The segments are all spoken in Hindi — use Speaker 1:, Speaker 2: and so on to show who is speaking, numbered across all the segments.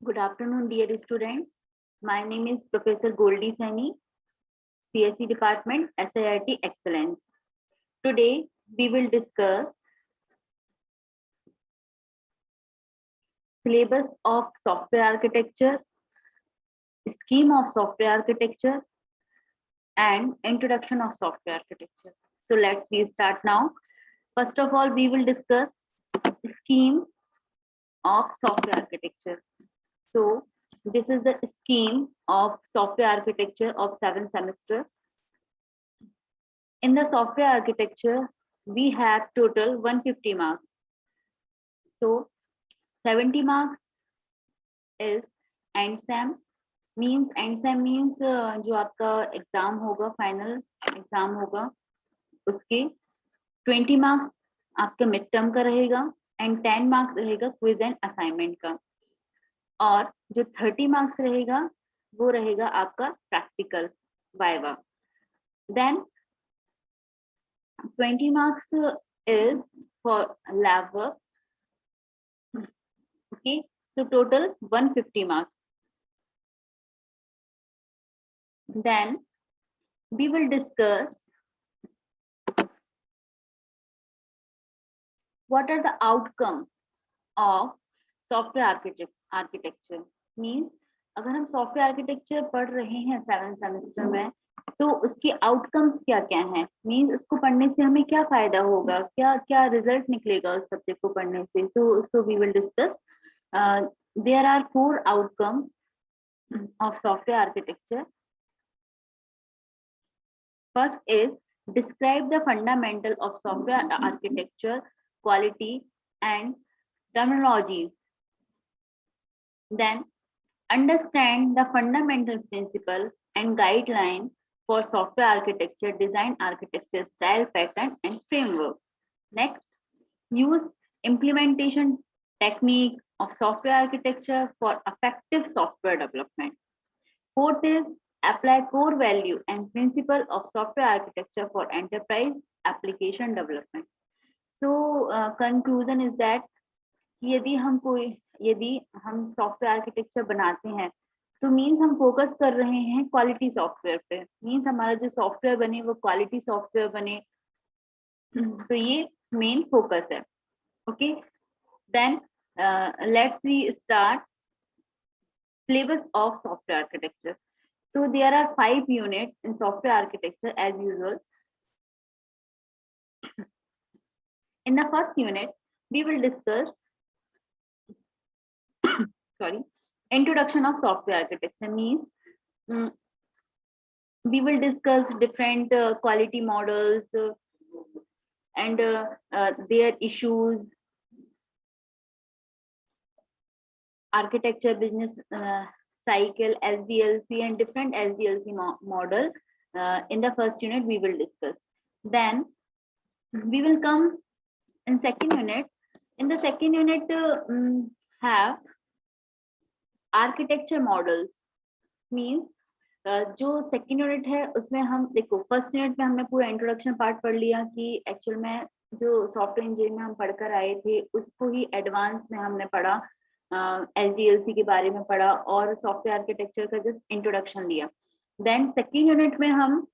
Speaker 1: Good afternoon, dear students. My name is Professor Goldie Saini, CSE Department, SIRT Excellence. Today, we will discuss syllabus of software architecture, scheme of software architecture, and introduction of software architecture. So let's start now. First of all, we will discuss scheme of software architecture. So this is the scheme of software architecture of 7th semester. In the software architecture, we have total 150 marks. So 70 marks is end sem. End sem means जो आपका एग्जाम होगा, फाइनल एग्जाम होगा, उसके 20 मार्क्स आपका मिड टर्म का रहेगा एंड 10 मार्क्स रहेगा क्विज एंड असाइनमेंट का, और जो 30 मार्क्स रहेगा वो रहेगा आपका practical viva. Then 20 marks is for lab work. Okay, so total 150 marks. Then we will discuss what are the outcome of software architecture. Means अगर हम सॉफ्टवेयर आर्किटेक्चर पढ़ रहे हैं 7th सेमेस्टर में, तो उसके आउटकम्स क्या क्या हैं. मीन्स उसको पढ़ने से हमें क्या फायदा होगा, क्या क्या रिजल्ट निकलेगा उस सब्जेक्ट को पढ़ने से. तो we will discuss. There are 4 outcomes of software architecture. First is describe the fundamental of software architecture, quality and terminologies. Then understand the fundamental principle and guideline for software architecture, design architecture, style, pattern and framework. Next, use implementation technique of software architecture for effective software development. Fourth is apply core value and principle of software architecture for enterprise application development. So conclusion is that यदि हम सॉफ्टवेयर आर्किटेक्चर बनाते हैं तो मीन्स हम फोकस कर रहे हैं क्वालिटी सॉफ्टवेयर पे. मीन्स हमारा जो सॉफ्टवेयर बने वो क्वालिटी सॉफ्टवेयर बने, तो ये मेन फोकस है. Okay, then let's we start syllabus of software architecture. So there are 5 units in software architecture as usual. In the first unit, we will discuss introduction of software architecture. Means we will discuss different quality models and their issues, architecture, business cycle, SDLC and different SDLC model. In the first unit we will discuss. Then we will come in second unit. In the second unit have architecture models. Means जो सेकेंड यूनिट है उसमें हम देखो, फर्स्ट यूनिट में हमने पूरा इंट्रोडक्शन पार्ट पढ़ लिया कि एक्चुअल में जो सॉफ्टवेयर इंजीनियरिंग में हम पढ़कर आए थे उसको ही एडवांस में हमने पढ़ा, SDLC के बारे में पढ़ा और सॉफ्टवेयर आर्किटेक्चर का जस्ट इंट्रोडक्शन दिया. देन सेकेंड यूनिट में हम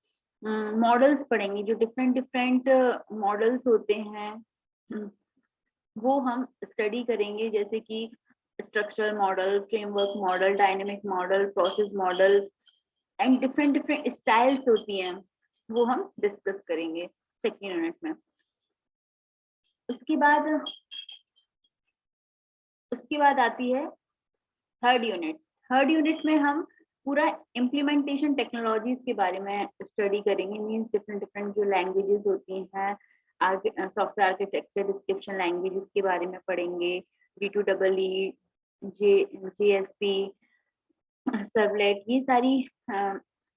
Speaker 1: मॉडल्स पढ़ेंगे, जो डिफरेंट मॉडल्स होते हैं वो हम स्टडी करेंगे, जैसे कि structural model, framework model, dynamic model, process model and different styles होती हैं, वो हम डिस्कस करेंगे सेकेंड यूनिट में. उसके बाद आती है थर्ड यूनिट. थर्ड यूनिट में हम पूरा इम्प्लीमेंटेशन टेक्नोलॉजीज के बारे में स्टडी करेंगे. मींस डिफरेंट जो लैंग्वेजेस होती हैं सॉफ्टवेयर आर्किटेक्चर डिस्क्रिप्शन लैंग्वेजेस के बारे में पढ़ेंगे. D2EE, JSP, सर्वलेट, ये सारी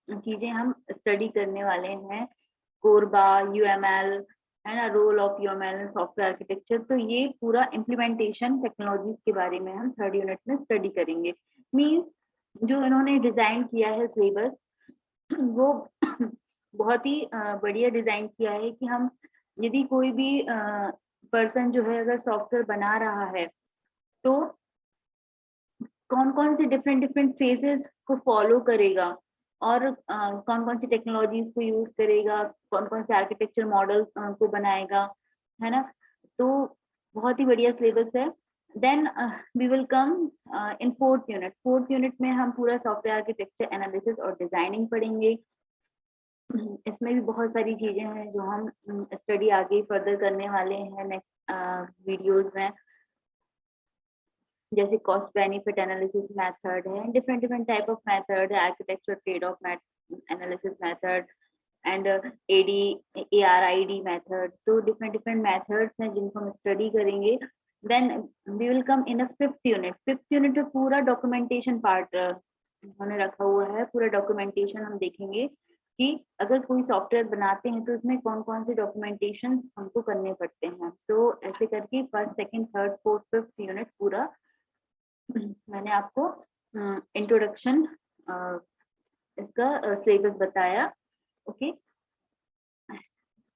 Speaker 1: चीजें हम स्टडी करने वाले हैं. कोरबा, UML है ना, role of UML in software architecture. तो ये पूरा इम्प्लीमेंटेशन टेक्नोलॉजीज के बारे में हम थर्ड यूनिट में स्टडी करेंगे. मीन्स जो इन्होंने डिजाइन किया है सिलेबस वो बहुत ही बढ़िया डिजाइन किया है कि हम यदि कोई भी पर्सन जो है अगर सॉफ्टवेयर बना रहा है तो कौन कौन से डिफरेंट फेजेस को फॉलो करेगा और कौन कौन सी टेक्नोलॉजीज को यूज करेगा, कौन कौन से आर्किटेक्चर मॉडल को बनाएगा, है ना। तो बहुत ही बढ़िया सिलेबस है। Then we will come in fourth unit में हम पूरा सॉफ्टवेयर आर्किटेक्चर एनालिसिस और डिजाइनिंग पढ़ेंगे। इसमें भी बहुत सारी चीजें हैं जो हम स्टडी आगे फर्दर करने वाले हैं नेक्स्ट वीडियोज में, जैसे कॉस्ट बेनिफिट एनालिसिस मेथड है, डिफरेंट टाइप ऑफ मेथड है, architecture trade off analysis method and AD ARID method. तो डिफरेंट मेथड्स हैं जिनको हम स्टडी करेंगे। Then we will come in a fifth unit में पूरा डॉक्यूमेंटेशन पार्ट उन्होंने रखा हुआ है। पूरा डॉक्यूमेंटेशन हम देखेंगे कि अगर कोई सॉफ्टवेयर बनाते हैं तो उसमें कौन कौन से डॉक्यूमेंटेशन हमको करने पड़ते हैं। तो ऐसे करके first second third fourth fifth unit पूरा मैंने आपको इंट्रोडक्शन इसका सिलेबस बताया। ओके,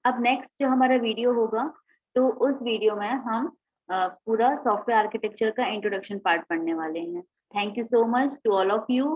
Speaker 1: अब नेक्स्ट जो हमारा वीडियो होगा तो उस वीडियो में हम पूरा सॉफ्टवेयर आर्किटेक्चर का इंट्रोडक्शन पार्ट पढ़ने वाले हैं। Thank you so much to all of you.